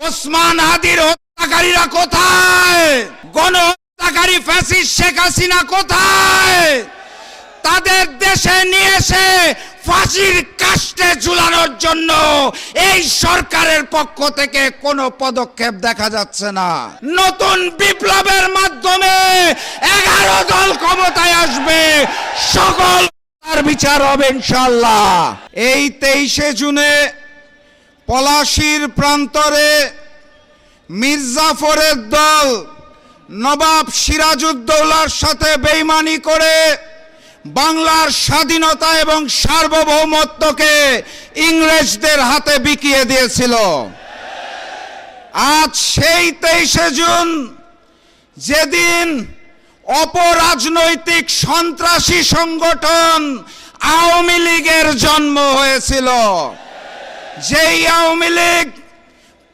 ওসমান হাদির হত্যাকারীরা কোথায়? গণহত্যাকারী ফ্যাসিস্ট শেখ হাসিনা কোথায়? তাদের দেশে নিয়ে এসে ফাঁসির কাস্টে ঝুলানোর জন্য এই সরকারের পক্ষ থেকে কোনো পদক্ষেপ দেখা যাচ্ছে না। নতুন বিপ্লবের মাধ্যমে 11 দল ক্ষমতায় আসবে, সকল তার বিচার হবে ইনশাআল্লাহ। এই 23শে জুনে পলাশীর প্রান্তরে মির্জাফরের দল নবাব সিরাজউদ্দৌলার সাথে বেঈমানি করে বাংলার স্বাধীনতা এবং সার্বভৌমত্বকে ইংরেজদের হাতে বিকিয়ে দিয়েছিল। আজ সেই 23শে জুন, যেদিন অপরাজনৈতিক সন্ত্রাসী সংগঠন আওয়ামী লীগের জন্ম হয়েছিল, যেই আওয়ামী লীগ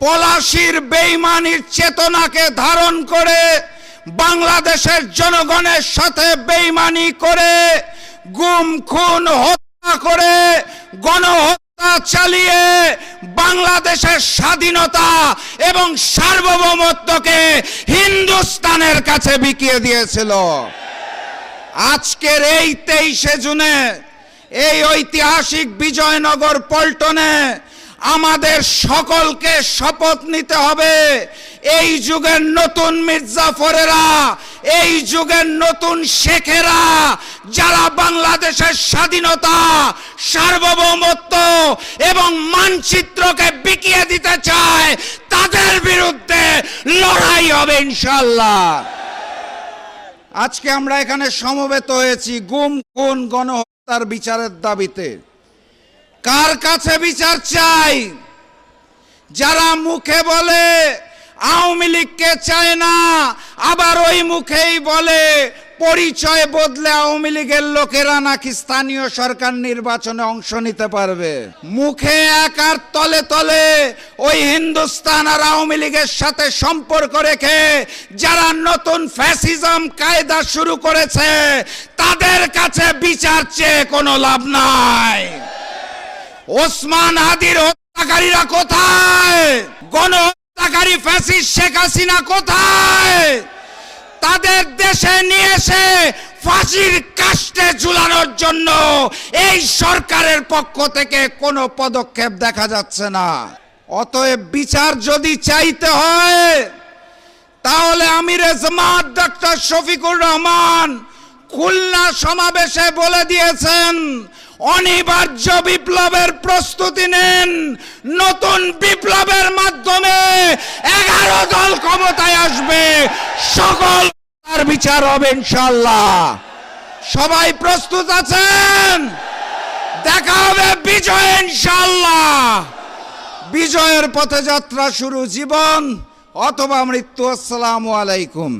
পলাশীর বেঈমানির চেতনাকে ধারণ করে বাংলাদেশের জনগণের সাথে বেঈমানি করে গুম খুন হত্যা করে গণহত্যা চালিয়ে বাংলাদেশের স্বাধীনতা এবং সার্বভৌমত্বকে হিন্দুস্তানের কাছে বিকিয়ে দিয়েছিল। আজকের এই 23শে জুনে এই ঐতিহাসিক বিজয়নগর পল্টনে আমাদের সকলকে শপথ নিতে হবে, এই যুগের নতুন মির্জাফরেরা, এই যুগের নতুন শেখেরা যারা বাংলাদেশের স্বাধীনতা, সার্বভৌমত্ব এবং মানচিত্রকে বিকিয়ে দিতে চায়, তাদের বিরুদ্ধে লড়াই হবে ইনশাআল্লাহ। আজকে আমরা এখানে সমবেত হয়েছি গুম খুন গণহত্যার বিচারের দাবিতে। কার কাছে বিচার চাই? যারা মুখে বলে আওয়ামী লীগকে চায় না, আবার ওই মুখেই বলে পরিচয় বদলে আওয়ামী লীগের লোকেরা নাকি স্থানীয় সরকার নির্বাচনে অংশ নিতে পারবে। মুখে একার তলে তলে ওই হিন্দুস্তান আর আওয়ামী লীগের সাথে সম্পর্ক রেখে যারা নতুন ফ্যাসিজম কায়দা শুরু করেছে, তাদের কাছে বিচার চেয়ে কোনো লাভ নাই। ওসমান হাদির হত্যাকারীরা কোথায়? গণহত্যাকারী ফ্যাসিস্ট শেখ হাসিনা কোথায়? তাদের দেশে নিয়ে এসে ফাঁসির কাস্টে ঝুলানোর জন্য এই সরকারের পক্ষ থেকে কোনো পদক্ষেপ দেখা যাচ্ছে না। অতএব বিচার যদি চাইতে হয়, তাহলে আমিরে জামাত ডক্টর শফিকুর রহমান খুলনা সমাবেশে বলে দিয়েছেন, অনিবার্য বিপ্লবের প্রস্তুতি নেন। নতুন বিপ্লবের মাধ্যমে 11 দল ক্ষমতায় আসবে, সকল তার বিচার হবে ইনশাআল্লাহ। সবাই প্রস্তুত আছেন? দেখা হবে বিজয় ইনশাআল্লাহ। বিজয়ের পথে যাত্রা শুরু, জীবন অথবা মৃত্যু। আসসালামু আলাইকুম।